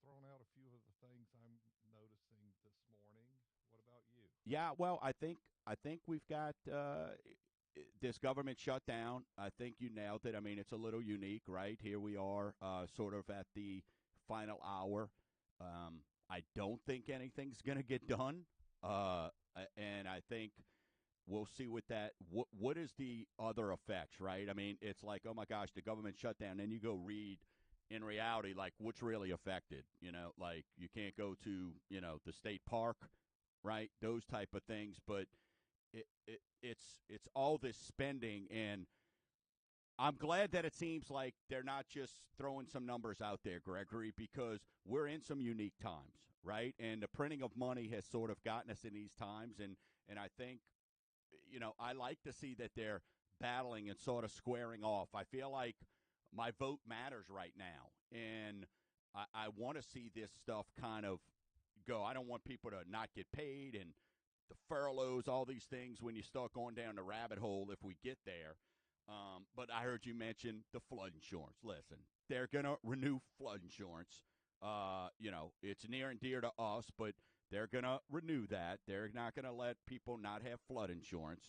throwing out a few of the things I'm noticing this morning. What about you? Yeah, well, I think we've got this government shutdown. I think you nailed it. I mean, it's a little unique, right? Here we are, sort of at the final hour. I don't think anything's going to get done, and I think we'll see with that. What is the other effects, right? I mean, it's like, oh my gosh, the government shut down. Then you go read in reality, like what's really affected. Like you can't go to the state park, right? Those type of things, but it's all this spending, and I'm glad that it seems like they're not just throwing some numbers out there, Gregory, because we're in some unique times, right? And the printing of money has sort of gotten us in these times, and I think I like to see that they're battling and sort of squaring off. I feel like my vote matters right now, and I want to see this stuff kind of go. I don't want people to not get paid and the furloughs, all these things when you start going down the rabbit hole if we get there. But I heard you mention the flood insurance. Listen, they're going to renew flood insurance. It's near and dear to us, but they're going to renew that. They're not going to let people not have flood insurance.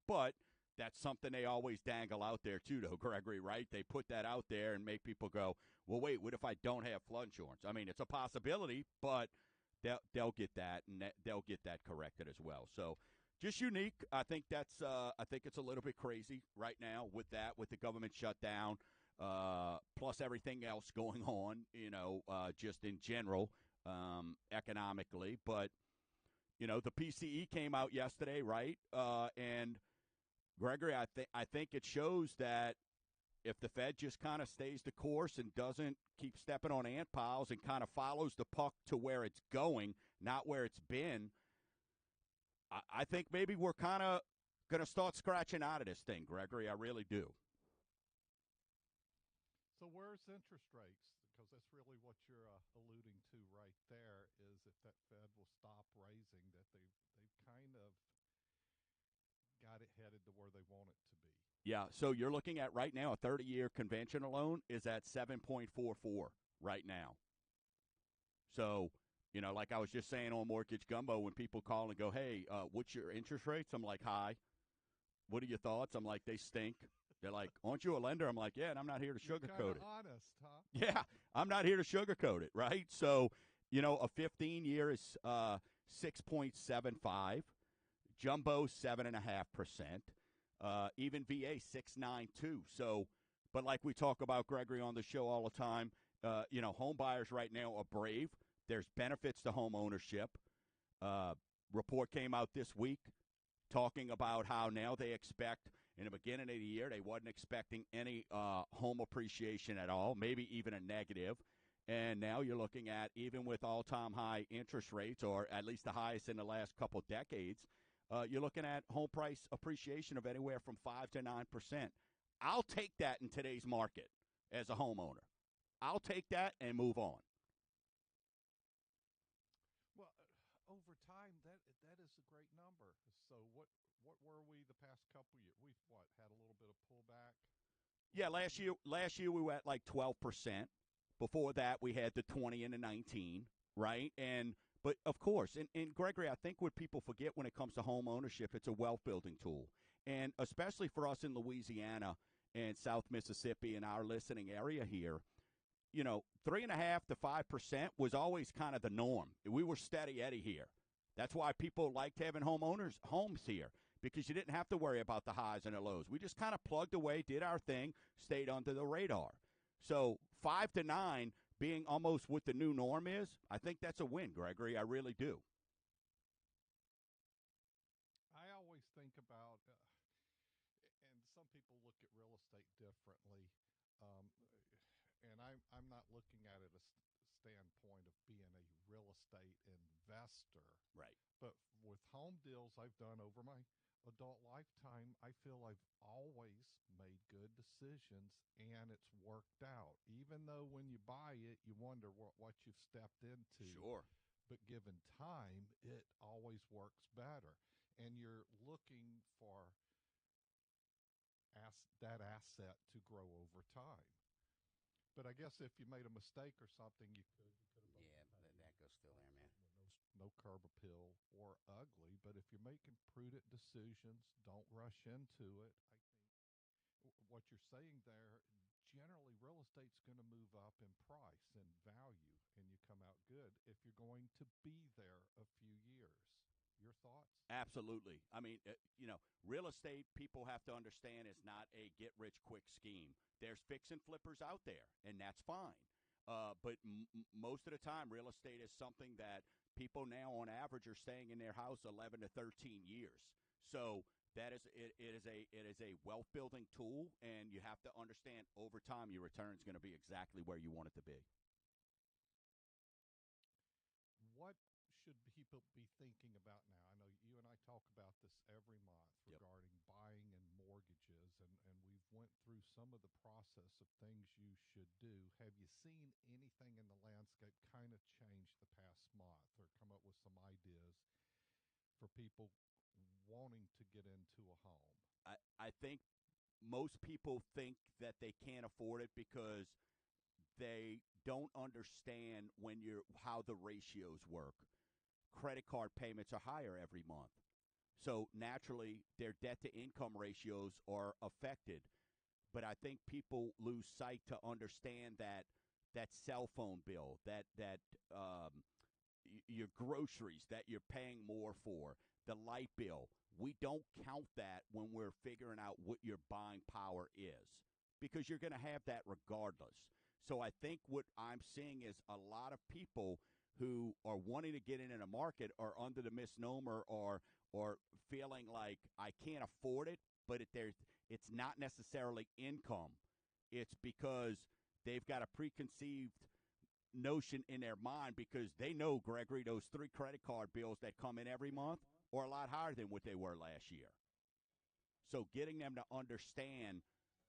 But that's something they always dangle out there too, though, Gregory, right? They put that out there and make people go, well, wait, what if I don't have flood insurance? I mean, it's a possibility, but they'll get that, and they'll get that corrected as well. So just unique. I think it's a little bit crazy right now with the government shutdown, plus everything else going on, just in general, economically. But the PCE came out yesterday, right? And Gregory, I think it shows that if the Fed just kind of stays the course and doesn't keep stepping on ant piles and kind of follows the puck to where it's going, not where it's been, I think maybe we're kind of going to start scratching out of this thing, Gregory. I really do. So where's interest rates? Because that's really what you're alluding to right there. Is if that Fed will stop raising, that they've kind of got it headed to where they want it to be. Yeah, so you're looking at right now a 30-year conventional loan is at 7.44 right now. So, like I was just saying on Mortgage Gumbo, when people call and go, hey, what's your interest rates? I'm like, hi. What are your thoughts? I'm like, they stink. They're like, aren't you a lender? I'm like, yeah, and I'm not here to You're kind sugarcoat of it. honest, huh? Yeah, I'm not here to sugarcoat it, right? So, a 15-year is 6.75, jumbo 7.5%, even VA 6.92. So, but like we talk about, Gregory, on the show all the time, home buyers right now are brave. There's benefits to home ownership. Uh, Report came out this week talking about how now they expect in the beginning of the year they wasn't expecting any home appreciation at all, maybe even a negative. And now you're looking at, even with all-time high interest rates, or at least the highest in the last couple decades, you're looking at home price appreciation of anywhere from 5 to 9%. I'll take that in today's market as a homeowner. I'll take that and move on. Well, over time, that is a great number. So what were we the past couple years? We've had a little bit of pullback Yeah, over last year here. we were at like 12%. Before that, we had the 20 and the 19, right? But of course, and Gregory, I think what people forget when it comes to home ownership, it's a wealth building tool, and especially for us in Louisiana and South Mississippi and our listening area here, 3.5 to 5% was always kind of the norm. We were steady Eddie here. That's why people liked having homes here, because you didn't have to worry about the highs and the lows. We just kind of plugged away, did our thing, stayed under the radar. So 5 to 9 being almost what the new norm is, I think that's a win, Gregory. I really do. I always think about, and some people look at real estate differently. Um, and I'm not looking at it as standpoint of being a real estate investor. Right. But with home deals I've done over my adult lifetime, I feel I've always made good decisions and it's worked out. Even though when you buy it, you wonder what you've stepped into. Sure. But given time, it always works better. And you're looking for that asset to grow over time. But I guess if you made a mistake or something, you could have still there, man. No curb appeal or ugly, but if you're making prudent decisions, don't rush into it. I think what you're saying there, generally real estate's going to move up in price and value, and you come out good if you're going to be there a few years. Your thoughts? Absolutely. I mean, real estate, people have to understand, is not a get rich quick scheme. There's fix and flippers out there, and that's fine. But most of the time, real estate is something that people now, on average, are staying in their house 11 to 13 years. So that is it is a wealth building tool, and you have to understand over time your return is going to be exactly where you want it to be. What should people be thinking about now? I know you and I talk about this every month Yep. regarding buying and mortgages, and we've went through some of the process of things you should do. Have you seen anything in the landscape kind of change the past month or come up with some ideas for people wanting to get into a home? I think most people think that they can't afford it because they don't understand how the ratios work. Credit card payments are higher every month. So naturally, their debt to income ratios are affected. But I think people lose sight to understand that cell phone bill, that your groceries that you're paying more for, the light bill. We don't count that when we're figuring out what your buying power is because you're going to have that regardless. So I think what I'm seeing is a lot of people who are wanting to get in a market are under the misnomer or feeling like I can't afford it, but it's not necessarily income. It's because they've got a preconceived notion in their mind because they know, Gregory, those 3 credit card bills that come in every month are a lot higher than what they were last year. So getting them to understand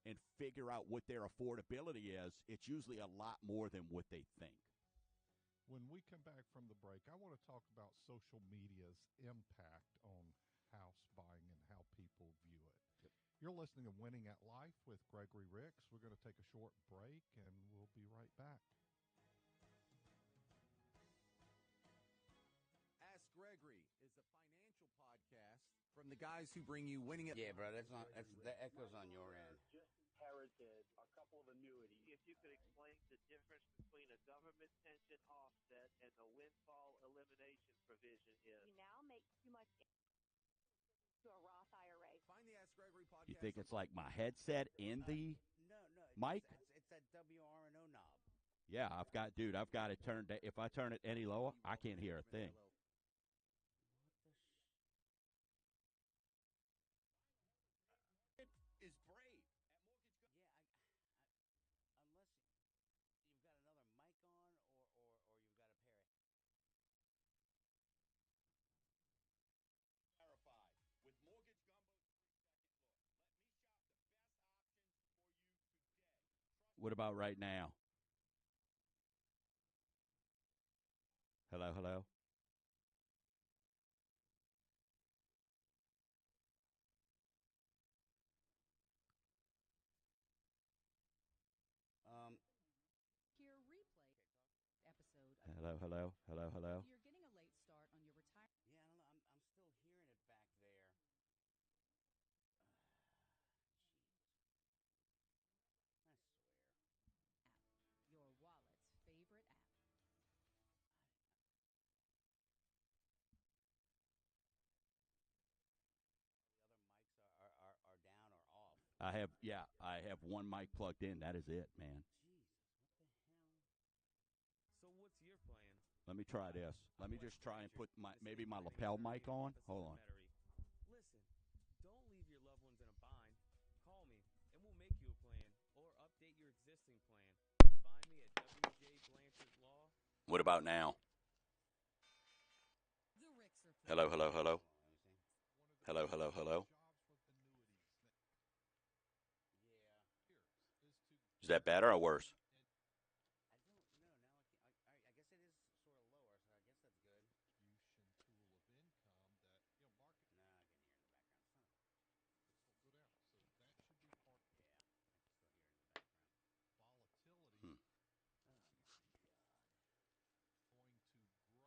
and figure out what their affordability is, it's usually a lot more than what they think. When we come back from the break, I want to talk about social media's impact on house buying and how people view it. Yep. You're listening to Winning at Life with Gregory Ricks. We're going to take a short break, and we'll be right back. Ask Gregory is a financial podcast from the guys who bring you Winning at Yeah, bro, that echoes on your end. Just inherited a couple of annuities. If you could explain the difference between a government pension offset and a windfall elimination provision is. You now make too much to a Roth IRA. Find the Ask Gregory podcast. You think it's like my headset in the No, mic? It's that WRNO knob. Yeah, I've got it turned. If I turn it any lower, I can't hear a thing. Is brave. Yeah, unless you've got another mic on or you've got a pair of. Verified with Mortgage Gumbo's free second look. Let me shop the best options for you today. What about right now? Hello, hello. Your replay episode. Hello, hello, hello, hello. You're getting a late start on your retirement. Yeah, I don't know. I'm still hearing it back there. Jeez. I swear. Your wallet's favorite app. The other mics are down or off. I have one mic plugged in. That is it, man. Jesus, what the hell? So what's your plan? Let me try this. Let me just try and put maybe my lapel mic on. Hold on. Listen, don't leave your loved ones in a bind. Call me, and we'll make you a plan or update your existing plan. Find me at WJ Blanchard Law. What about now? The Ricks Report. Hello, hello, hello. Hello, hello, hello. Is that better or worse? I don't know. Now I guess it is sort of lower, so I guess that's good. Tool of income that market. No, I can hear in the background. Go down. So that should be part. Yeah, I can still hear it in the background. Volatility. Oh my God. Going to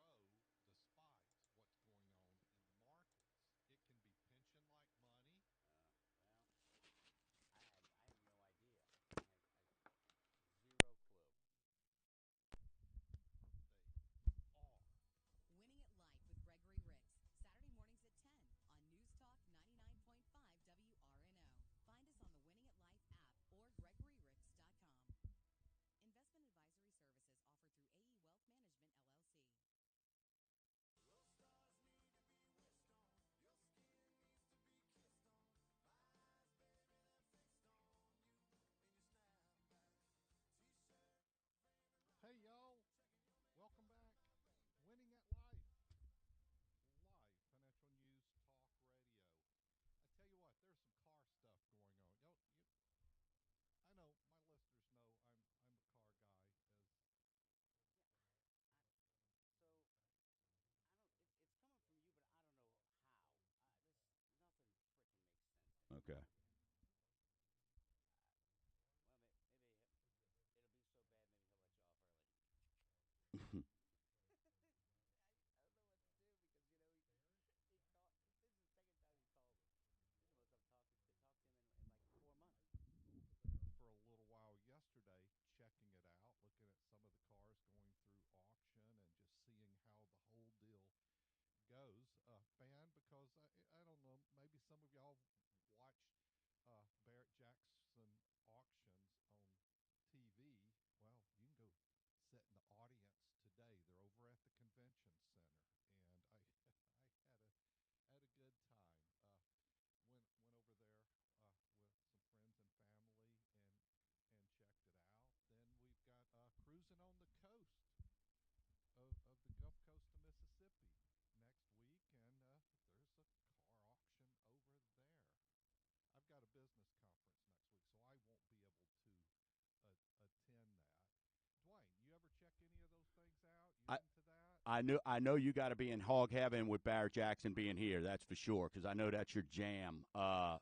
I know you got to be in hog heaven with Barrett Jackson being here. That's for sure, because I know that's your jam. The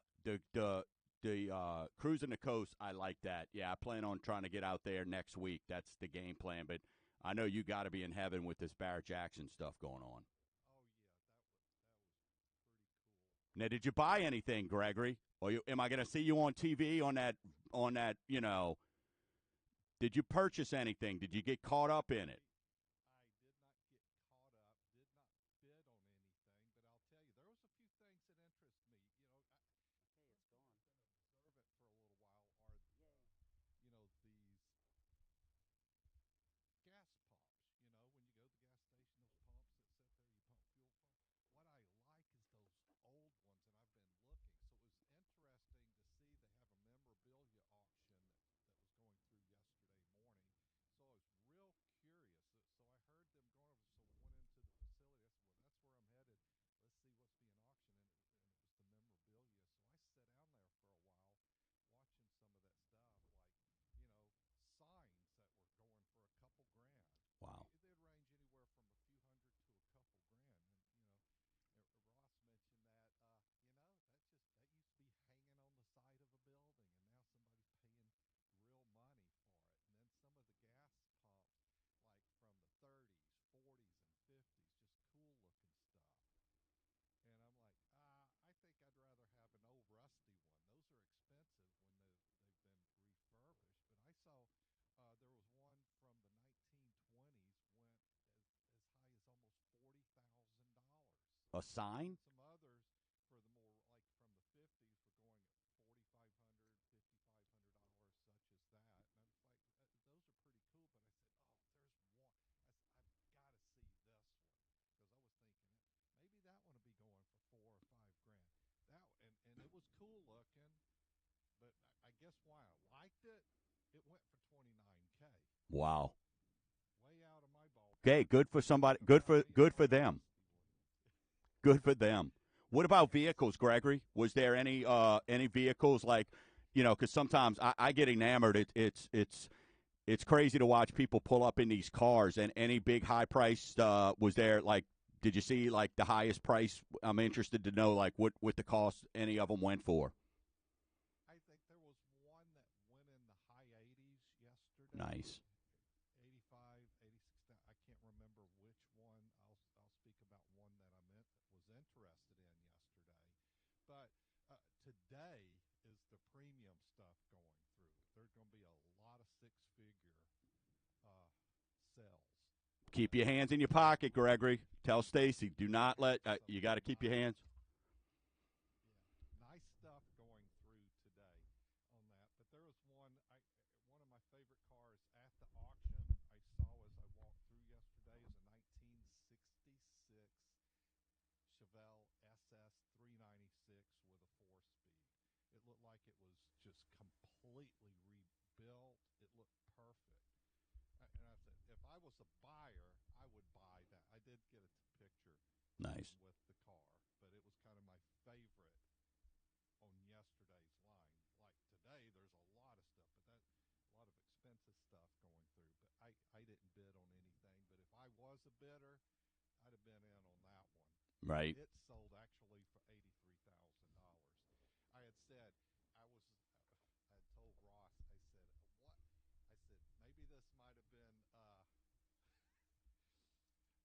cruising the coast, I like that. Yeah, I plan on trying to get out there next week. That's the game plan. But I know you got to be in heaven with this Barrett Jackson stuff going on. Oh yeah, that was pretty cool. Now, did you buy anything, Gregory? Or am I going to see you on TV on that? You know, did you purchase anything? Did you get caught up in it? I did not get caught up, did not bid on anything, but I'll tell you, there was a few things that interest me. Okay, it's Something gone. I've been observant for a little while are, Yay. these gas pumps. When you go to the gas station, those pumps that sit there, you pump fuel from. What I like is those old ones, and I've been looking. So it was interesting to see they have a memorabilia auction that was going through yesterday morning. So I was real curious. So I heard them going over. So I went into the facility. I said, "Well, that's where I'm headed. Let's see what's being auctioned." And it was the memorabilia. So I sat down there for a while, watching some of that stuff, like signs that were going for a couple grand. Wow. They'd range anywhere from a few hundred to a couple grand. Ross mentioned that. That used to be hanging on the side of a building, and now somebody's paying real money for it. And then some of the gas pumps, like from the 30s, 40s, and 50s, just cool looking stuff. And I'm like, I think I'd rather have an old rusty one. Those are expensive when they've been refurbished. But I saw there was one from the 1920s went as high as almost $40,000. A sign? Some others for the more like from the 50s were going at $4,500, $5,500, such as that. And I was like, those are pretty cool. But I said, oh, there's one. I've got to see this one because I was thinking maybe that one will be going for 4 or 5 grand. And it was cool looking, but I guess why I liked it. It went for 29K. Wow. Way out of my ballpark. Okay, good for somebody. Good for them. Good for them. What about vehicles, Gregory? Was there any vehicles like, because sometimes I get enamored. It's crazy to watch people pull up in these cars. And any big high price was there? Like, did you see like the highest price? I'm interested to know like what the cost any of them went for. I think there was one that went in the high 80s yesterday. Nice. 85, 86. I can't remember which one. I'll speak about one that was interested in yesterday. But today is the premium stuff going through. There's going to be a lot of six-figure sales. Keep your hands in your pocket, Gregory. Tell Stacy, do not let. You got to keep your hands. Yeah, nice stuff going through today on that. But there was one of my favorite cars at the auction I saw as I walked through yesterday is a 1966 Chevelle SS 396 with a 4-speed. It looked like it was just completely rebuilt. It looked perfect. And I said, if I was a buyer, I would buy that. I did get a picture Nice. with the car, but it was kind of my favorite on yesterday's line. Like today, there's a lot of stuff, but a lot of expensive stuff going through. But I didn't bid on anything. But if I was a bidder, I'd have been in on that one. Right. It sold actually for $83,000. I had said I had told Ross. I said what? I said maybe this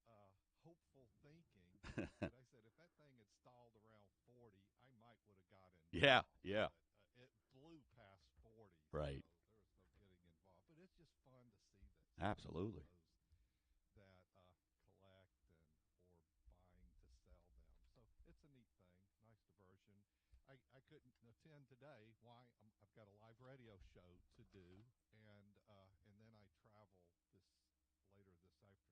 might have been hopeful thinking. But I said if that thing had stalled around 40, I might would have got involved. Yeah. But, it blew past 40. Right. So there was no getting involved. But it's just fun to see that. Absolutely. That collect or buying to sell them. So it's a neat thing. Nice diversion. I couldn't attend today. Why? I've got a live radio show to do, and then I travel later this afternoon for a conference.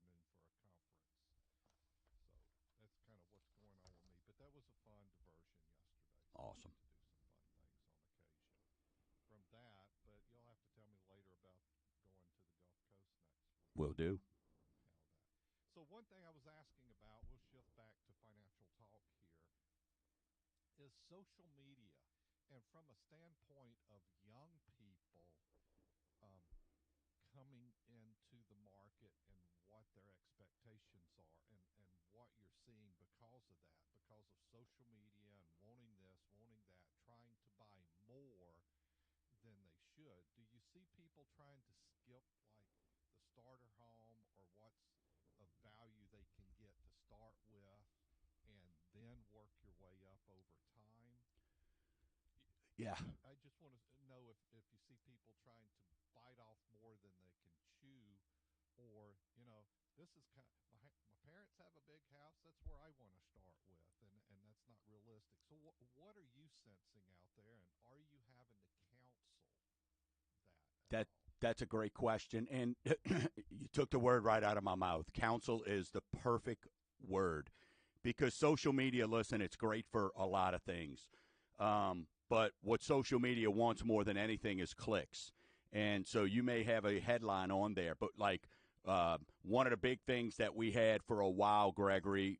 So that's kind of what's going on with me. But that was a fun diversion yesterday. Awesome. To do some fun things on occasion. From that, but you'll have to tell me later about going to the Gulf Coast next week. Will do. So one thing I was asking about, we'll shift back to financial talk here, is social media. And from a standpoint of young people coming into the market and what their expectations what you're seeing because of that, because of social media and wanting this, wanting that, trying to buy more than they should. Do you see people trying to skip like the starter home or what's of value they can get to start with and then work your way up over time? Yeah. I just want to know if you see people trying to bite off more than they can chew, or this is kind of, my parents have a big house. That's where I want to start with, and that's not realistic. So what are you sensing out there, and are you having to counsel that That at all? that's a great question, and you took the word right out of my mouth. Counsel is the perfect word because social media. Listen, it's great for a lot of things, but what social media wants more than anything is clicks. And so you may have a headline on there, but like one of the big things that we had for a while, Gregory,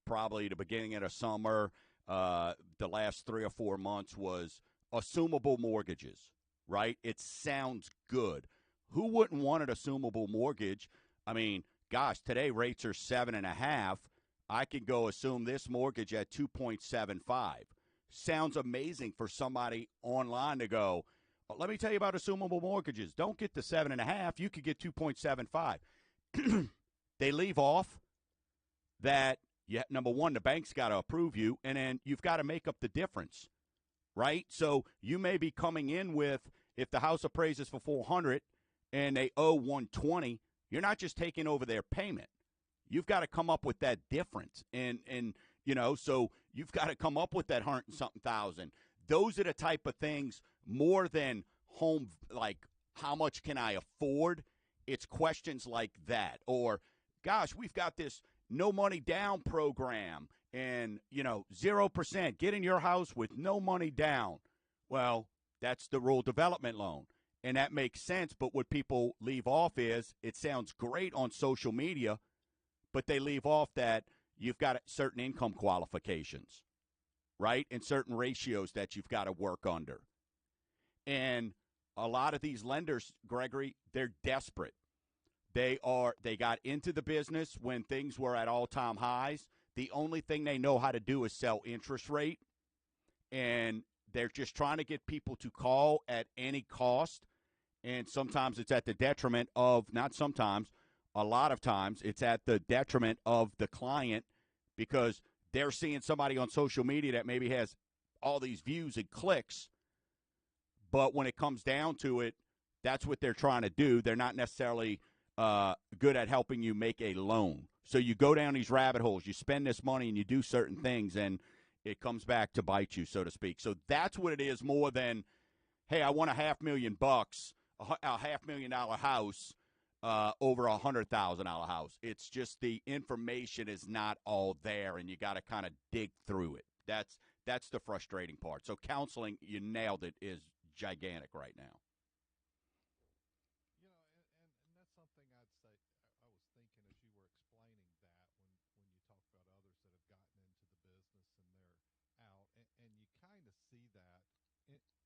probably the beginning of the summer, the last 3 or 4 months was assumable mortgages, right? It sounds good. Who wouldn't want an assumable mortgage? I mean, gosh, today rates are 7.5. I could go assume this mortgage at 2.75. Sounds amazing for somebody online to go, let me tell you about assumable mortgages. Don't get the 7.5. You could get 2.75. They leave off that, number one, the bank's got to approve you, and then you've got to make up the difference, right? So you may be coming in with, if the house appraises for 400 and they owe 120, you're not just taking over their payment. You've got to come up with that difference, and so you've got to come up with that 100 and something thousand. Those are the type of things more than home, like how much can I afford? It's questions like that. Or, gosh, we've got this no money down program and, 0%. Get in your house with no money down. Well, that's the rural development loan. And that makes sense. But what people leave off is it sounds great on social media, but they leave off that you've got certain income qualifications, right? And certain ratios that you've got to work under. And a lot of these lenders, Gregory, they're desperate. They got into the business when things were at all-time highs. The only thing they know how to do is sell interest rate. And they're just trying to get people to call at any cost. And sometimes it's at the detriment of, not sometimes, a lot of times it's at the detriment of the client because they're seeing somebody on social media that maybe has all these views and clicks. But when it comes down to it, that's what they're trying to do. They're not necessarily good at helping you make a loan. So you go down these rabbit holes, you spend this money, and you do certain things, and it comes back to bite you, so to speak. So that's what it is more than, hey, I want $500,000, a $500,000 house over a $100,000 house. It's just the information is not all there, and you got to kind of dig through it. That's the frustrating part. So counseling, you nailed it, is gigantic right now. And that's something I'd say. I was thinking as you were explaining that when you talk about others that have gotten into the business and they're out, and you kind of see that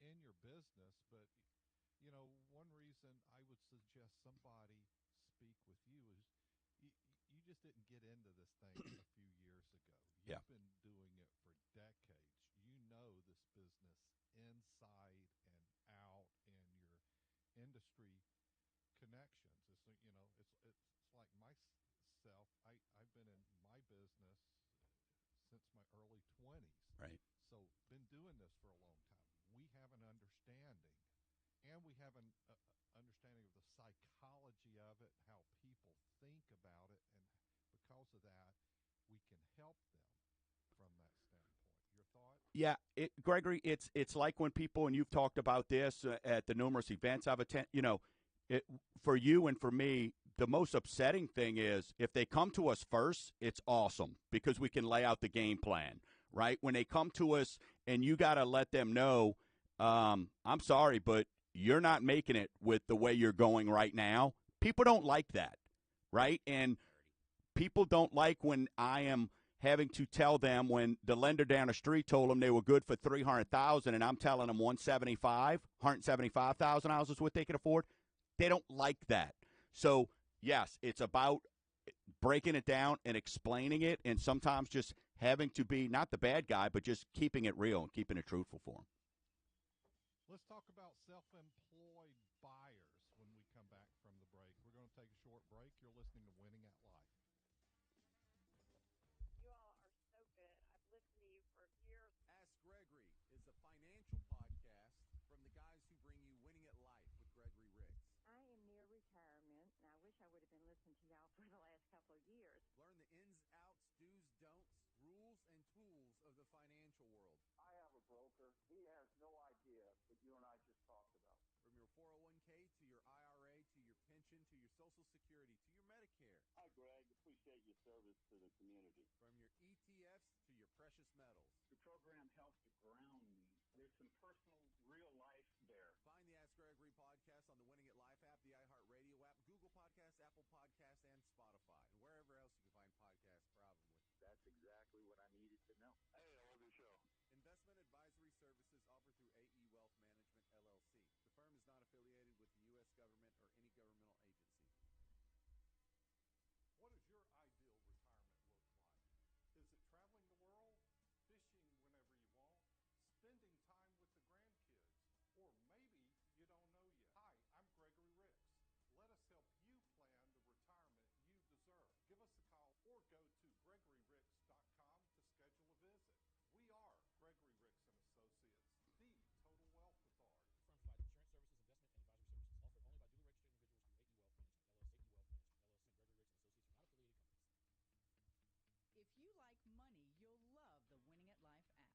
in your business. But one reason I would suggest somebody speak with you is you just didn't get into this thing a few years ago. Yeah. You've been doing it for decades. You know this business inside and out, and your industry connections. It's like myself. I've been in my business since my early 20s. Right. So been doing this for a long time. We have an understanding, and we have an understanding of the psychology of it, how people think about it, and because of that, we can help them from that standpoint. Your thought? Yeah, Gregory, it's like when people, and you've talked about this at the numerous events I've attended, for you and for me, the most upsetting thing is if they come to us first, it's awesome because we can lay out the game plan, right? When they come to us and you got to let them know, I'm sorry, but you're not making it with the way you're going right now. People don't like that, right? And people don't like when I am having to tell them when the lender down the street told them they were good for $300,000 and I'm telling them $175,000 is what they can afford. They don't like that. So, yes, it's about breaking it down and explaining it, and sometimes just having to be not the bad guy, but just keeping it real and keeping it truthful for them. Let's talk about self-employed buyers when we come back from the break. We're going to take a short break. You're listening to Winning at Life. You all are so good. I've listened to you for years. Ask Gregory is a financial podcast from the guys who bring you Winning at Life with Gregory Ricks. I am near retirement, and I wish I would have been listening to y'all for the last couple of years. Learn the ins, outs, do's, don'ts, rules, and tools of the financial world. I have a broker. He has no idea what you and I just talked about. From your 401k to your IRA to your pension to your Social Security to your Medicare. Hi, Greg. Appreciate your service to the community. From your ETFs to your precious metals. Your program helps to ground me. There's some personal, real life there. Find the Ask Gregory podcast on the Winning at Life app, the iHeartRadio app, Google Podcasts, Apple Podcasts, and Spotify, and wherever else you can find podcasts, probably. That's exactly what I needed to know. Hey, I love your show. Investment advisory services offered through AE Wealth Management, LLC. The firm is not affiliated with the U.S. government or any governmental agency. What does your ideal retirement look like? Is it traveling the world, fishing whenever you want, spending time with the grandkids, or maybe you don't know yet? Hi, I'm Gregory Ricks. Let us help you plan the retirement you deserve. Give us a call or go to gregoryricks.com to schedule a visit. We are Gregory Ricks and Associates, the Total Wealth Authority. Firm provides insurance services, investment, and advisory services offered only by duly registered individuals through AE Wealth Management, LLC. AE Wealth Management, LLC, Gregory Ricks and Associates are not affiliated companies. If you like money, you'll love the Winning at Life app.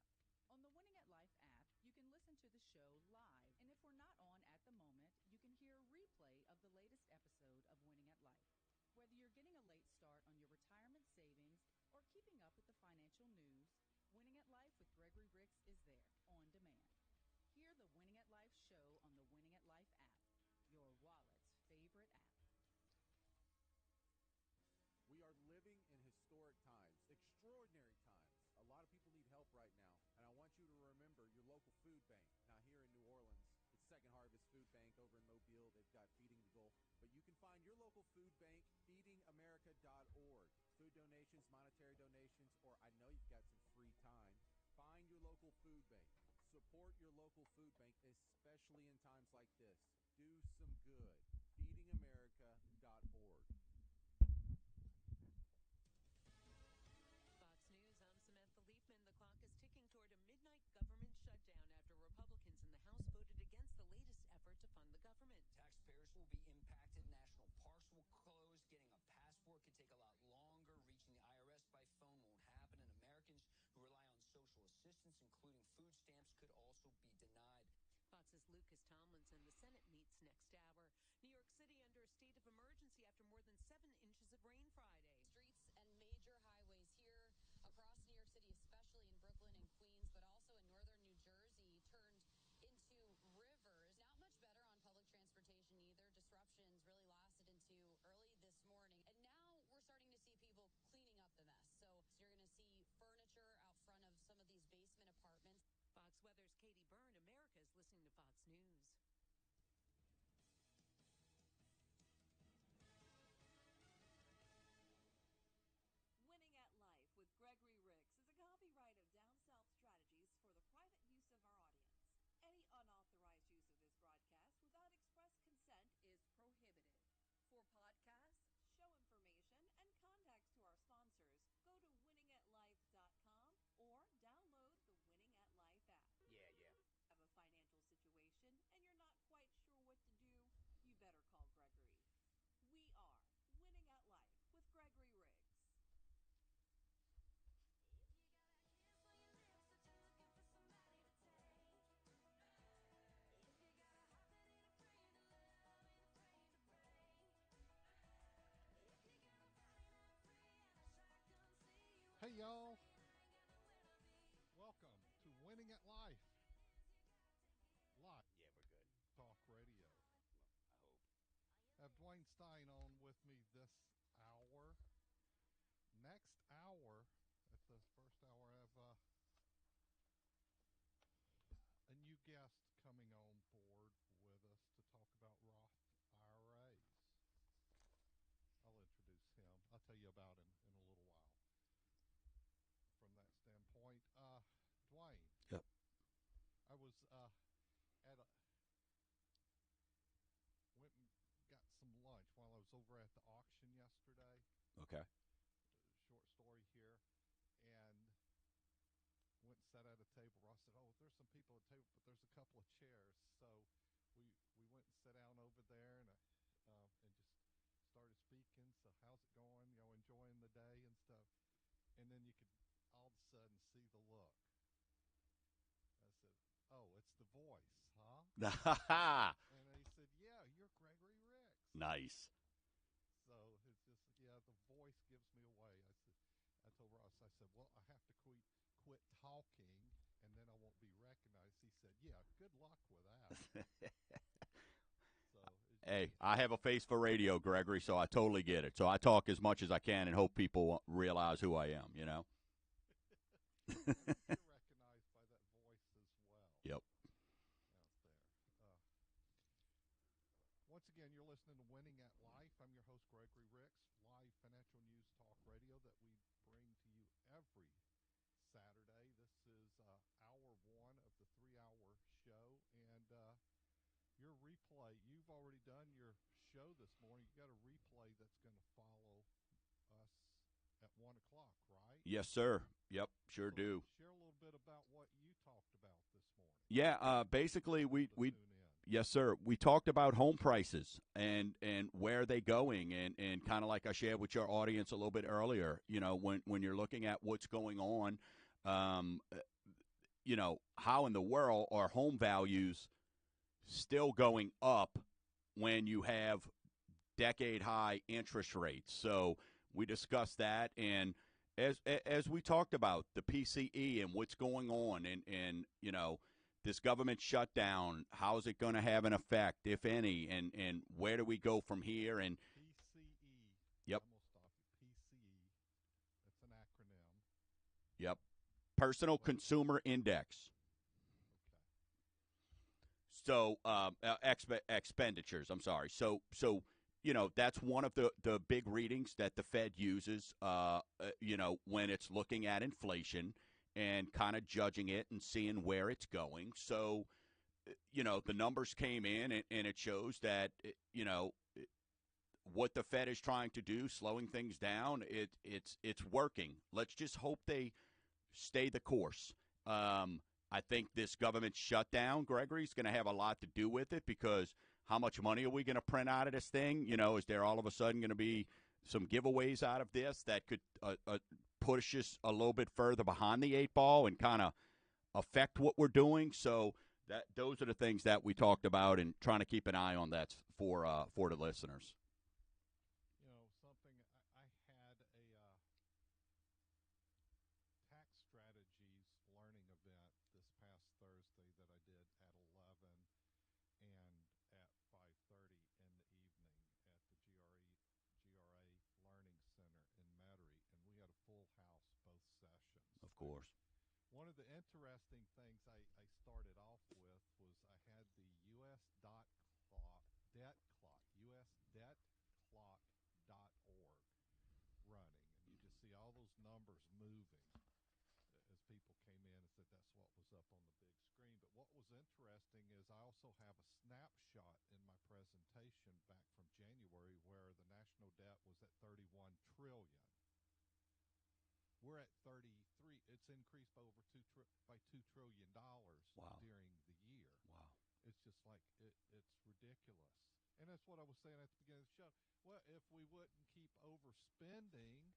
On the Winning at Life app, you can listen to the show live, and if we're not on at the moment, you can hear a replay of the latest episode of Winning at Life. Whether you're getting a late start on your retirement savings or keeping up with the financial news, Winning at Life with Gregory Ricks is there on demand. Hear the Winning at Life show on the Winning at Life app, your wallet's favorite app. We are living in historic times, extraordinary times. A lot of people need help right now, and I want you to remember your local food bank. Now, here in New Orleans, it's Second Harvest Food Bank. Over in Mobile, they've got Feeding the Gulf. But you can find your local food bank, feedingamerica.org. Food donations, monetary donations, or I know you've got some free time. Find your local food bank. Support your local food bank, especially in times like this. Do some good. Feedingamerica.org. Fox News, I'm Samantha Leafman. The clock is ticking toward a midnight government shutdown after Republicans in the House voted against the latest effort to fund the government. Taxpayers will be impacted. National parks will close. Getting a passport could take a lot longer. Reaching the IRS by phone won't happen. And Americans who rely on social assistance, including food stamps, could also be denied. Fox's Lucas Tomlinson. The Senate meets next hour. New York City under a state of emergency after more than 7 inches of rain Friday. Streets and major highways here across New York City, especially in Brooklyn and Queens, but also in northern New Jersey, turned into rivers. Not much better on public transportation either. Disruptions really lasted into early this morning. And now we're starting to see people cleaning up the mess. So you're going to see furniture out front of some of these basement apartments. Fox Weather's Katie Byrne. America is listening to Fox News. Winning at Life with Gregory Ricks is a copyright of Down South Strategies for the private use of our audience. Any unauthorized use of this broadcast without express consent is prohibited. For podcasts, show information, and contacts to our sponsors, go to winningatlife.com or download the Winning at Life app. Yeah. Have a financial situation and you're not quite sure what to do? You better call Gregory. We are Winning at Life with Gregory Ricks. Hey, y'all. Welcome to Winning at Life. Live. Yeah, we're good. Talk radio. I hope. Have Dwayne Stein on with me this hour. Next hour, at the first hour, I have a new guest coming on board with us to talk about Roth IRAs. I'll introduce him. I'll tell you about in a little while from that standpoint. Dwayne. Yep. I was at a went and got some lunch while I was over at the auction yesterday. Okay. Short story here, and went and sat at a table. Ross said, "Oh, there's some people at the table, but there's a couple of chairs." So we went and sat down over there, and just started speaking. So how's it going? Enjoying the day and stuff. And then you could all of a sudden see the look. I said, "Oh, it's the voice, huh?" And he said, "Yeah, you're Gregory Ricks." Nice. So it's just, the voice gives me away. I told Ross, I said, "Well, I have to quit talking, and then I won't be recognized." He said, "Yeah, good luck with that." Hey, I have a face for radio, Gregory, so I totally get it. So I talk as much as I can and hope people realize who I am, You're recognized by that voice as well. Yep. Out there. Once again, you're listening to Winning at Life. I'm your host, Gregory Ricks, live financial news talk radio that we bring to you every Saturday. This is hour one of the 3-hour show, and your replay, you've already done your show this morning. You got a replay that's going to follow us at 1 o'clock, right? Yes, sir. Yep, sure do. Share a little bit about what you talked about this morning. Yeah, basically we yes, sir. We talked about home prices and where they going, and kind of like I shared with your audience a little bit earlier. When you're looking at what's going on, how in the world are home values still going up when you have decade high interest rates? So we discussed that, and as we talked about the PCE and what's going on, and this government shutdown, how's it going to have an effect, if any, and where do we go from here? And PCE. Yep. I'm gonna stop you. PCE. That's an acronym. Yep. Personal Consumer Index. So expenditures. I'm sorry. So that's one of the big readings that the Fed uses. When it's looking at inflation and kind of judging it and seeing where it's going. So the numbers came in, and it shows that what the Fed is trying to do, slowing things down, it's working. Let's just hope they stay the course. I think this government shutdown, Gregory, is going to have a lot to do with it, because how much money are we going to print out of this thing? Is there all of a sudden going to be some giveaways out of this that could push us a little bit further behind the 8 ball and kind of affect what we're doing? So those are the things that we talked about, and trying to keep an eye on that for the listeners. Something I had a tax strategies learning event this past Thursday that I did at 11 and at 5:30 in the evening at the GRA Learning Center in Metairie, and we had a full house both sessions. Of course. One of the interesting things I started off with was I had the U.S. debt clock, usdebtclock.org running, and you just see all those numbers moving as people came in and said that's what was up on the big screen. But what was interesting is I also have a snapshot in my presentation back from January where the national debt was at $31 trillion. We're at 33. It's increased by over $2 trillion wow. during the year. Wow. It's just like it's ridiculous. And that's what I was saying at the beginning of the show. Well, if we wouldn't keep overspending,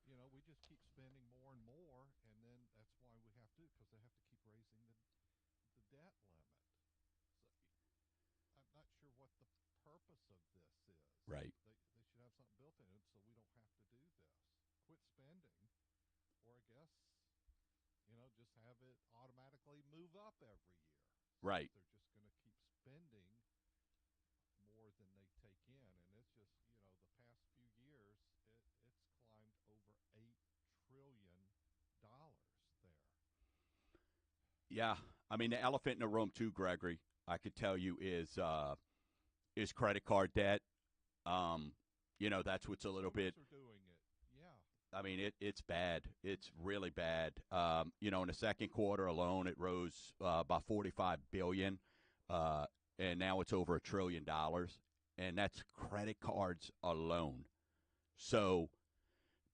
we just keep spending more and more, and then that's why we have to, because they have to keep raising the debt limit. So I'm not sure what the purpose of this is. Right. They should have something built in it so we don't have to do this. Quit spending, or I guess, just have it automatically move up every year. Right. They're just going to keep spending more than they take in, and it's just the past few years it's climbed over $8 trillion there. Yeah, I mean the elephant in the room too, Gregory, I could tell you is credit card debt. That's what's a little bit. Are doing it. I mean, it's bad. It's really bad. In the second quarter alone, it rose by $45 billion, and now it's over $1 trillion, and that's credit cards alone. So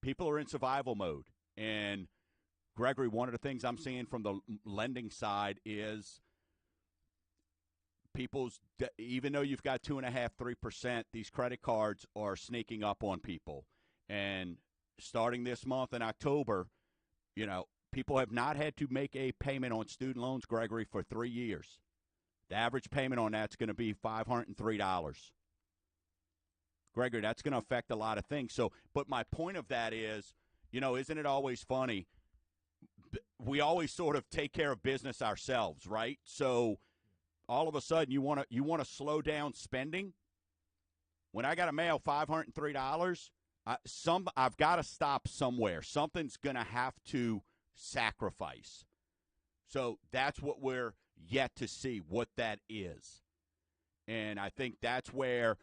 people are in survival mode. And, Gregory, one of the things I'm seeing from the lending side is even though you've got 2.5%, 3%, these credit cards are sneaking up on people. And starting this month in October, people have not had to make a payment on student loans, Gregory, for 3 years. The average payment on that's going to be $503. Gregory, that's going to affect a lot of things. So, but my point of that is, isn't it always funny? We always sort of take care of business ourselves, right? So all of a sudden you want to slow down spending. When I got to mail $503, I've got to stop somewhere. Something's going to have to sacrifice. So that's what we're yet to see, what that is. And I think that's where,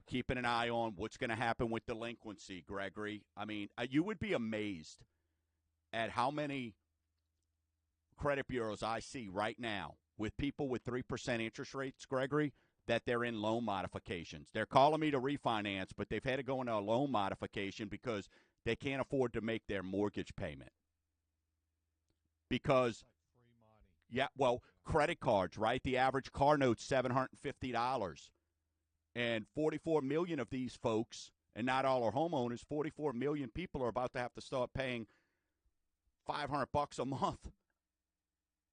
keeping an eye on what's going to happen with delinquency, Gregory. I mean, you would be amazed at how many credit bureaus I see right now with people with 3% interest rates, Gregory, that they're in loan modifications. They're calling me to refinance, but they've had to go into a loan modification because they can't afford to make their mortgage payment. Because, credit cards, right? The average car note's $750. And 44 million of these folks, and not all are homeowners, 44 million people are about to have to start paying $500 a month.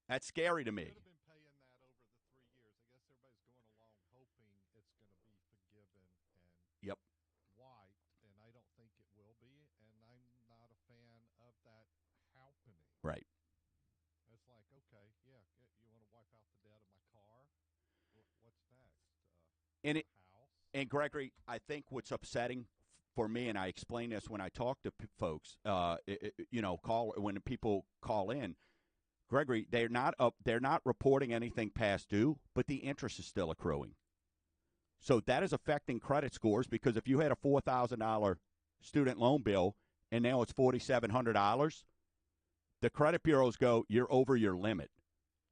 That's scary to me. Could have been paying that over the 3 years. I guess everybody's going along hoping it's going to be forgiven and wiped, and I don't think it will be, and I'm not a fan of that happening. Right. It's like, okay, you want to wipe out the debt of my car? What's next? And Gregory, I think what's upsetting for me, and I explain this when I talk to folks, when people call in, Gregory, they're not reporting anything past due, but the interest is still accruing. So that is affecting credit scores, because if you had a $4,000 student loan bill and now it's $4,700, the credit bureaus go, you're over your limit.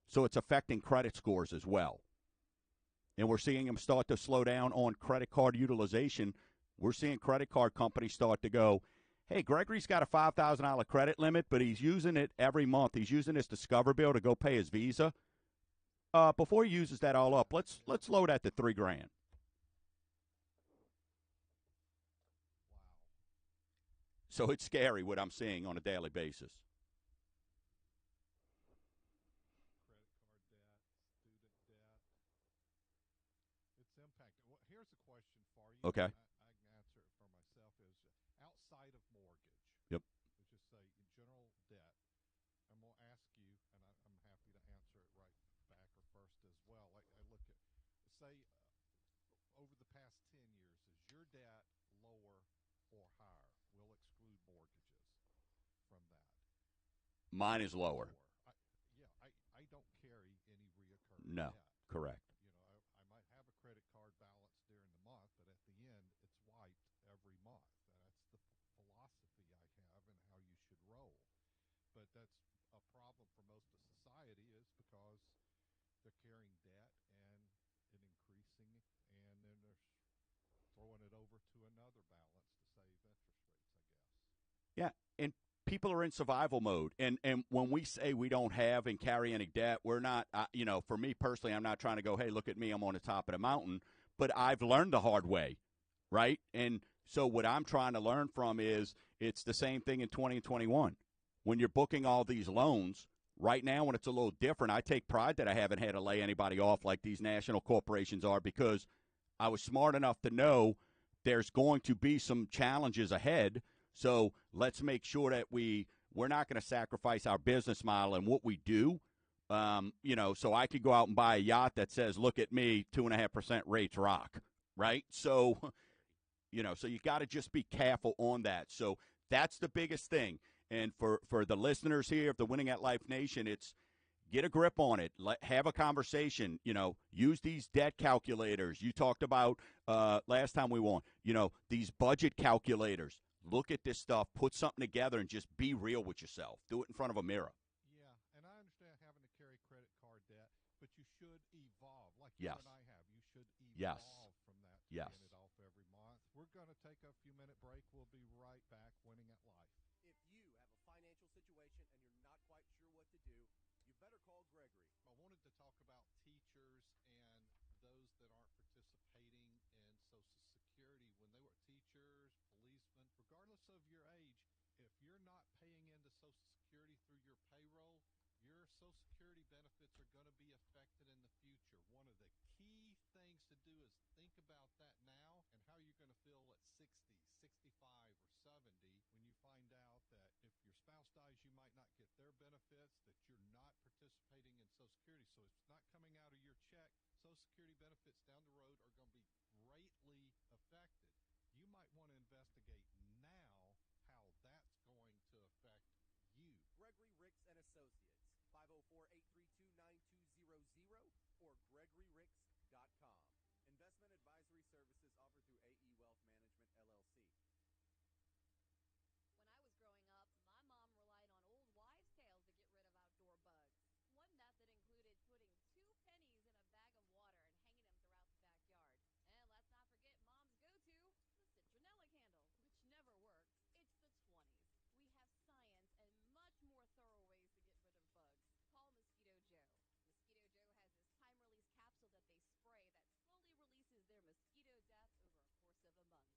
So it's affecting credit scores as well. And we're seeing them start to slow down on credit card utilization. We're seeing credit card companies start to go, hey, Gregory's got a $5,000 credit limit, but he's using it every month. He's using his Discover bill to go pay his Visa. Before he uses that all up, let's load that to $3,000. Wow. So it's scary what I'm seeing on a daily basis. Here's a question for you. Okay. I can answer it for myself. Is outside of mortgage. Yep. Let's just say general debt. I'm going to ask you, and I'm happy to answer it right back or first as well. I look at, say, over the past 10 years, is your debt lower or higher? We'll exclude mortgages from that. Mine is lower. I don't carry any reoccurring debt. Correct. I might have a credit card balance during the month, but at the end, it's wiped every month. That's the philosophy I have and how you should roll. But that's a problem for most of society, is because they're carrying debt and it increasing, and then they're throwing it over to another balance to save interest rates, I guess. Yeah, and people are in survival mode. And when we say we don't have and carry any debt, we're not, for me personally, I'm not trying to go, hey, look at me, I'm on the top of the mountain. But I've learned the hard way, right? And so what I'm trying to learn from is it's the same thing in 20 and 21. When you're booking all these loans, right now when it's a little different, I take pride that I haven't had to lay anybody off like these national corporations are, because I was smart enough to know there's going to be some challenges ahead. So let's make sure that we're not going to sacrifice our business model and what we do. So I could go out and buy a yacht that says, look at me, 2.5% rates rock, right? So, so you got to just be careful on that. So that's the biggest thing. And for the listeners here of the Winning at Life Nation, it's get a grip on it. Have a conversation. Use these debt calculators. You talked about last time we won, these budget calculators. Look at this stuff, put something together, and just be real with yourself. Do it in front of a mirror. Yeah, and I understand having to carry credit card debt, but you should evolve like you Yes. and I have. You should Yes. evolve from that to Yes. paying it off every month. We're going to take a few-minute break. We'll be right back. Winning at Life. If you have a financial situation and you're not quite sure what to do, you better call Gregory. I wanted to talk about teachers and those that aren't participating in Social Security. When they were teachers, policemen, regardless of your age, if you're not paying into Social Security through your payroll, your Social Security benefits are going to be affected in the future. One of the key things to do is think about that now and how you're going to feel at 60, 65, or 70 when you find out that if your spouse dies, you might not get their benefits, that you're not participating in Social Security. So if it's not coming out of your check, Social Security benefits down the road are going to be greatly affected. You might want to investigate now how that's going to affect you. Gregory Ricks and Associates, 504-832-9200 or GregoryRicks.com. Investment advisory services offered through AE Wealth Management, LLC. When I was growing up, my mom relied on old wives' tales to get rid of outdoor bugs. One method included putting 2 pennies in a bag of water and hanging them throughout the backyard. And let's not forget Mom's go-to, the citronella candle, which never worked. It's the 20s. We have science and much more thorough ways to get rid of bugs. Call Mosquito Joe. Mosquito Joe has this time-release capsule that they spray that slowly releases their mosquito death over a course of a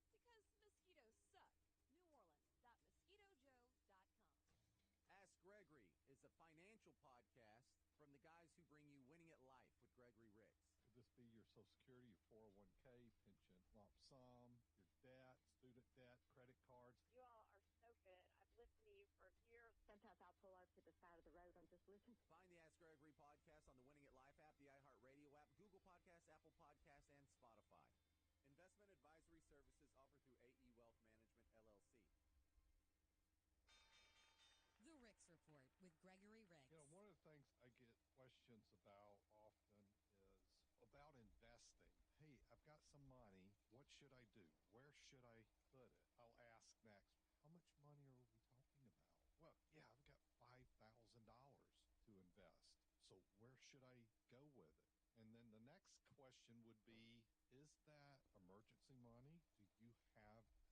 month. Because mosquitoes suck. NewOrleans.mosquitojoe.com. Ask Gregory is a financial podcast from the guys who bring you Winning at Life with Gregory Ricks. Could this be your Social Security, your 401k, pension, lump sum, your debt, student debt, credit cards? You all are so good. I've listened to you for years. Sometimes I'll pull over to the side of the road and just listen. Find the Ask Gregory podcast on the Winning at Life app, the iHeartRadio app, Google Podcasts, Apple Podcasts, and Spotify. Investment advisory services offered through AE Wealth Management, LLC. The Ricks Report with Gregory Ricks. You know, one of the things I get questions about often is about investing. Hey, I've got some money. What should I do? Where should I put it? I'll ask next, how much money are we talking about? Well, yeah, I've got $5,000 to invest. So where should I go with it? And then the next question would be, is that emergency money? Do you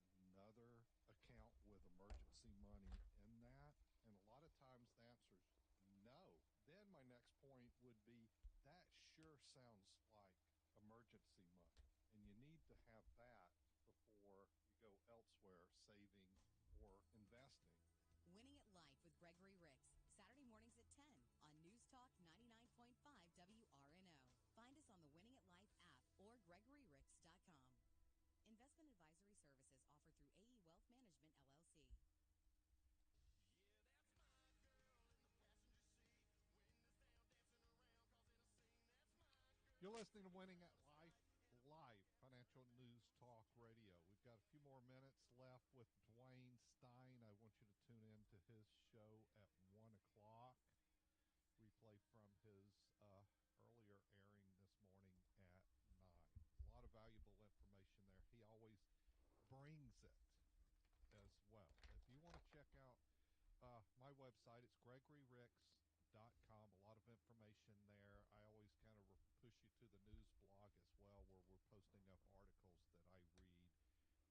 have another account with emergency money in that? And a lot of times the answer is no. Then my next point would be, that sure sounds like emergency money. And you need to have that before you go elsewhere, saving or investing. Winning at Life with Gregory Ricks, Saturday mornings at 10 on News Talk 99.5 WRNO. Find us on the Winning at Life app or GregoryRicks.com. Investment advisory services offered through AE Wealth Management, LLC. You're listening to Winning at Life, live financial news talk radio. We've got a few more minutes left with Dwayne Stein. I want you to tune in to his show at 1 o'clock. Replay from his earlier airing this morning at 9. A lot of valuable information there. He always brings it as well. If you want to check out my website, it's GregoryRicks.com. A lot of information there. I always kind of push you to the news blog as well, where we're posting up articles that I read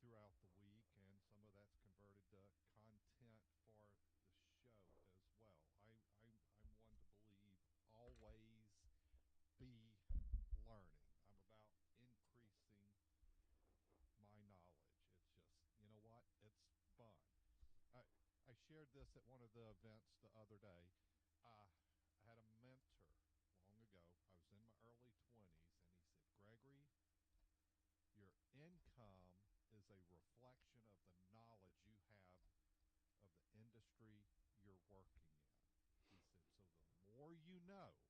throughout the week, and some of that's converted to content for the show as well. I'm one to believe always be learning. I'm about increasing my knowledge. It's just, you know what? It's fun. I shared this at one of the events the other day. I had a mentor long ago. I was in my early 20s, and he said, Gregory, your income is a reflection of the knowledge you have of the industry you're working in. He said, so the more you know,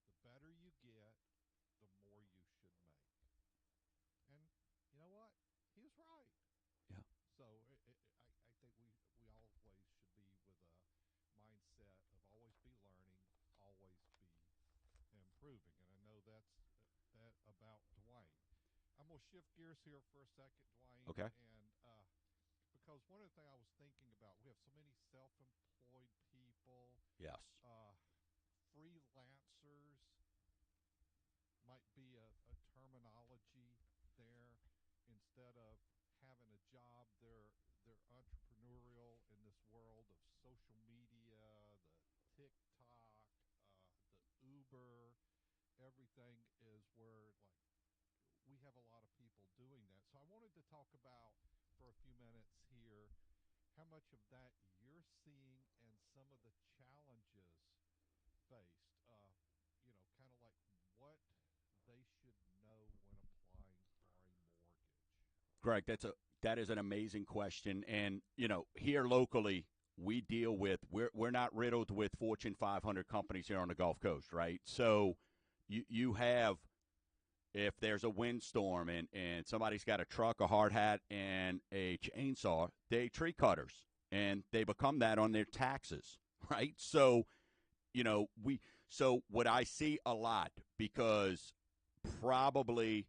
the better you get, the more you should make. And you know what? He was right. Yeah. So I think we always should be with a mindset of always be learning, always be improving. And I know that's that about Dwayne. I'm going to shift gears here for a second, Dwayne. Okay. And because one of the things I was thinking about, we have so many self-employed people, Yes. freelancers might be a terminology there. Instead of having a job, they're entrepreneurial in this world of social media, the TikTok, the Uber. Everything is where like we have a lot of people doing that. So I wanted to talk about for a few minutes here how much of that you're seeing and some of the challenges faced. Kind of like what they should know when applying for a mortgage. Greg, that is an amazing question. And, here locally, we deal with we're not riddled with Fortune 500 companies here on the Gulf Coast, right? So you have, if there's a windstorm and somebody's got a truck, a hard hat, and a chainsaw, they tree cutters, and they become that on their taxes, right? So, what I see a lot, because probably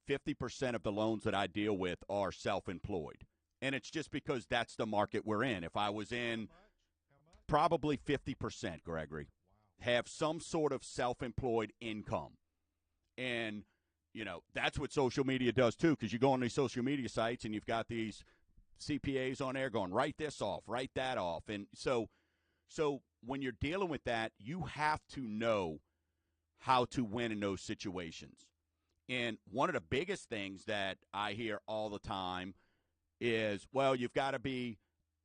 50% of the loans that I deal with are self-employed. And it's just because that's the market we're in. If I was in probably 50%, Gregory, have some sort of self-employed income. And, that's what social media does too, because you go on these social media sites and you've got these CPAs on there going, write this off, write that off. And so when you're dealing with that, you have to know how to win in those situations. And one of the biggest things that I hear all the time is, well, you've got to be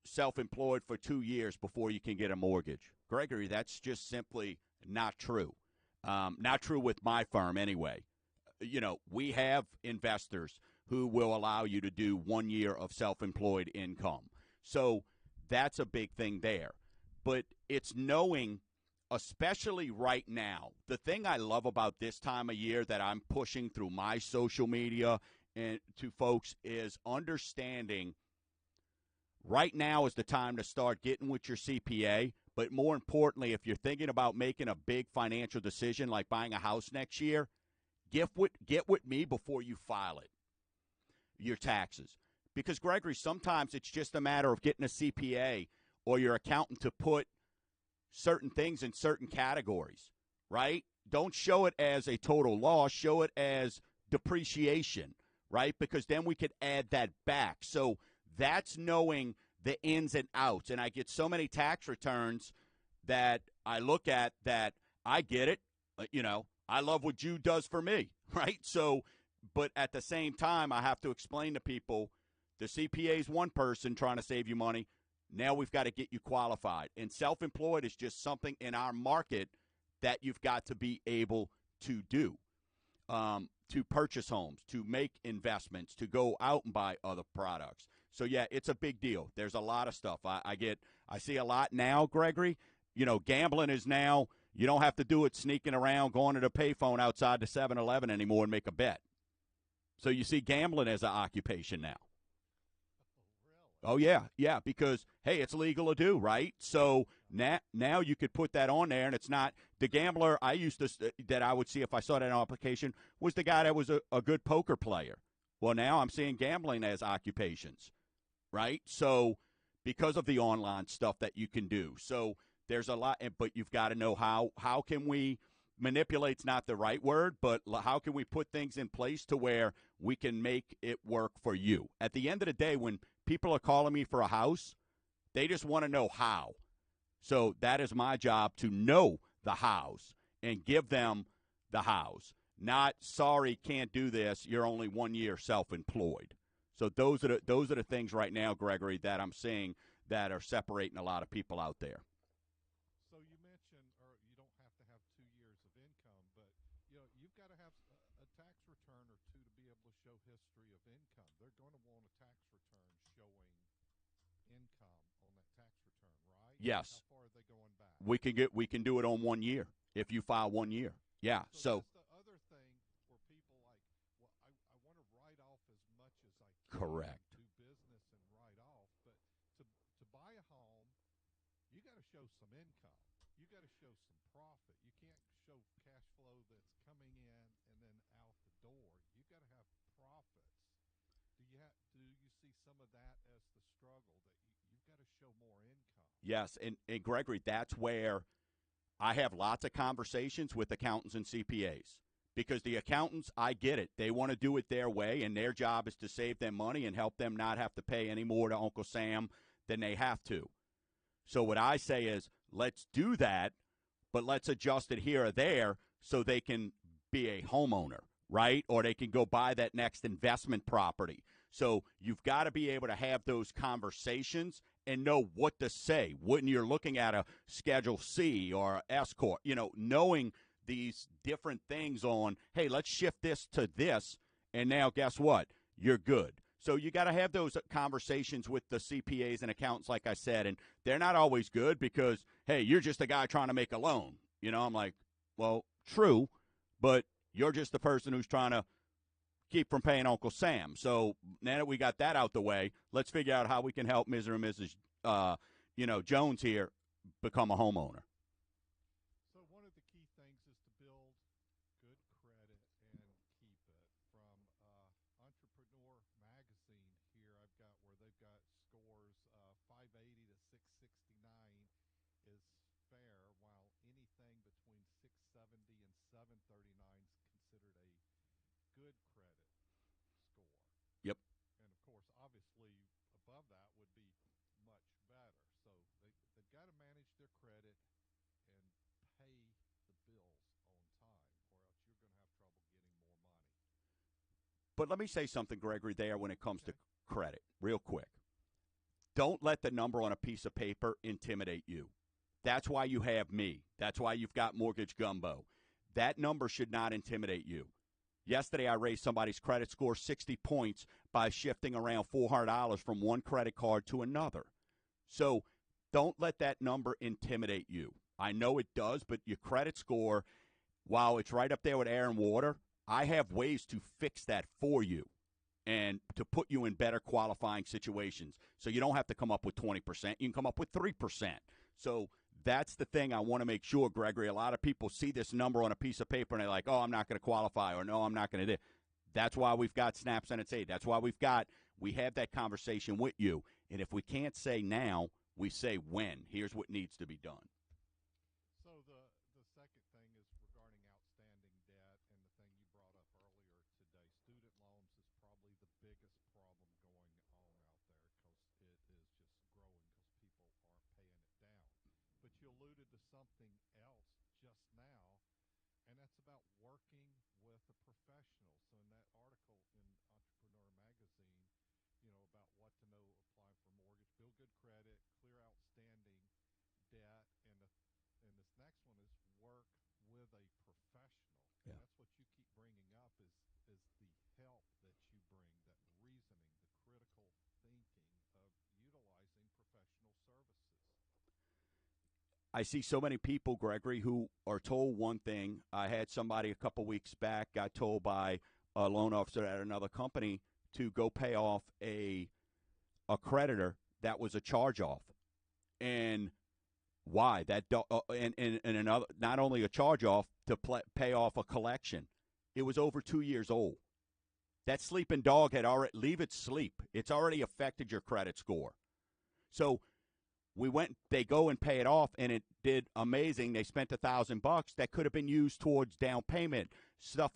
self-employed for 2 years before you can get a mortgage. Gregory, that's just simply not true. Not true with my firm anyway. We have investors who will allow you to do 1 year of self-employed income. So that's a big thing there. But it's knowing, especially right now, the thing I love about this time of year that I'm pushing through my social media and to folks is understanding right now is the time to start getting with your CPA. But more importantly, if you're thinking about making a big financial decision like buying a house next year, get with me before you file it, your taxes. Because, Gregory, sometimes it's just a matter of getting a CPA or your accountant to put certain things in certain categories, right? Don't show it as a total loss. Show it as depreciation, right? Because then we could add that back. So that's knowing the ins and outs. And I get so many tax returns that I look at that I get it. I love what Jude does for me, right? So, but at the same time, I have to explain to people the CPA is one person trying to save you money. Now we've got to get you qualified. And self-employed is just something in our market that you've got to be able to do, to purchase homes, to make investments, to go out and buy other products. So, yeah, it's a big deal. There's a lot of stuff. I see a lot now, Gregory. Gambling is now, you don't have to do it sneaking around, going to the payphone outside the 7-Eleven anymore and make a bet. So you see gambling as an occupation now. Oh, yeah, because, hey, it's legal to do, right? So now you could put that on there, and it's not – the gambler I used to that I would see if I saw that in an application was the guy that was a good poker player. Well, now I'm seeing gambling as occupations, right? So because of the online stuff that you can do. So there's a lot – but you've got to know how can we – manipulate's not the right word, but how can we put things in place to where we can make it work for you? At the end of the day, when people are calling me for a house, they just want to know how. So that is my job, to know the hows and give them the hows. Not, sorry, can't do this, you're only 1 year self-employed. So those are the things right now, Gregory, that I'm seeing that are separating a lot of people out there. So you mentioned, or you don't have to have 2 years of income, but you've got to have a tax return or two to be able to show history of income. They're going to want a tax return showing income on that tax return, right? Yes. How far are they going back? We can do it on 1 year if you file 1 year. Yeah. So that's the other thing where people like, well, I want to write off as much as I can. Correct. Do business and write off, but to buy a home, you got to show some income. You got to show some profit. You can't show cash flow that's coming in and then out the door. You got to have profits. Do you see some of that as the struggle that show more income. Yes, and Gregory, that's where I have lots of conversations with accountants and CPAs because the accountants, I get it. They want to do it their way, and their job is to save them money and help them not have to pay any more to Uncle Sam than they have to. So what I say is let's do that, but let's adjust it here or there so they can be a homeowner, right? Or they can go buy that next investment property. So you've got to be able to have those conversations and know what to say when you're looking at a Schedule C or S corp. Knowing these different things on, hey, let's shift this to this, and now guess what? You're good. So you got to have those conversations with the CPAs and accountants, like I said, and they're not always good because, hey, you're just a guy trying to make a loan. I'm like, well, true, but you're just the person who's trying to keep from paying Uncle Sam. So now that we got that out the way, let's figure out how we can help Mr. and Mrs. Jones here become a homeowner. So one of the key things is to build good credit and keep it. From Entrepreneur Magazine here, I've got where they've got scores 580 to 669 is fair, while anything between 670 and 739 is considered a good credit score. Yep. And of course, obviously, above that would be much better. So they've got to manage their credit and pay the bills on time, or else you're going to have trouble getting more money. But let me say something, Gregory, there when it comes to credit, real quick. Don't let the number on a piece of paper intimidate you. That's why you have me. That's why you've got Mortgage Gumbo. That number should not intimidate you. Yesterday, I raised somebody's credit score 60 points by shifting around $400 from one credit card to another. So don't let that number intimidate you. I know it does, but your credit score, while it's right up there with air and water, I have ways to fix that for you and to put you in better qualifying situations. So you don't have to come up with 20%. You can come up with 3%. So that's the thing I want to make sure, Gregory. A lot of people see this number on a piece of paper and they're like, oh, I'm not going to qualify, or no, I'm not going to do. That's why we've got Snap Sentence Aid. That's why we have that conversation with you. And if we can't say now, we say when. Here's what needs to be done. So the second thing is regarding outstanding debt, and the thing you brought up earlier today. Student loans is probably the biggest problem going on out there because it is just growing because people aren't paying it down. But you alluded to something else just now, and that's about working with a professional. So in that article in Entrepreneur Magazine, about what to know applying for mortgage, build good credit, clear outstanding debt, and this next one is work with a professional. Yeah. And that's what you keep bringing up is the help that you bring, that reasoning, the critical thinking of utilizing professional services. I see so many people, Gregory, who are told one thing. I had somebody a couple weeks back got told by a loan officer at another company to go pay off a creditor that was a charge-off. And why? And another, not only a charge-off, to pay off a collection. It was over 2 years old. That sleeping dog had already, leave it sleep. It's already affected your credit score. So they go and pay it off, and it did amazing. They spent $1,000 that could have been used towards down payment, stuff like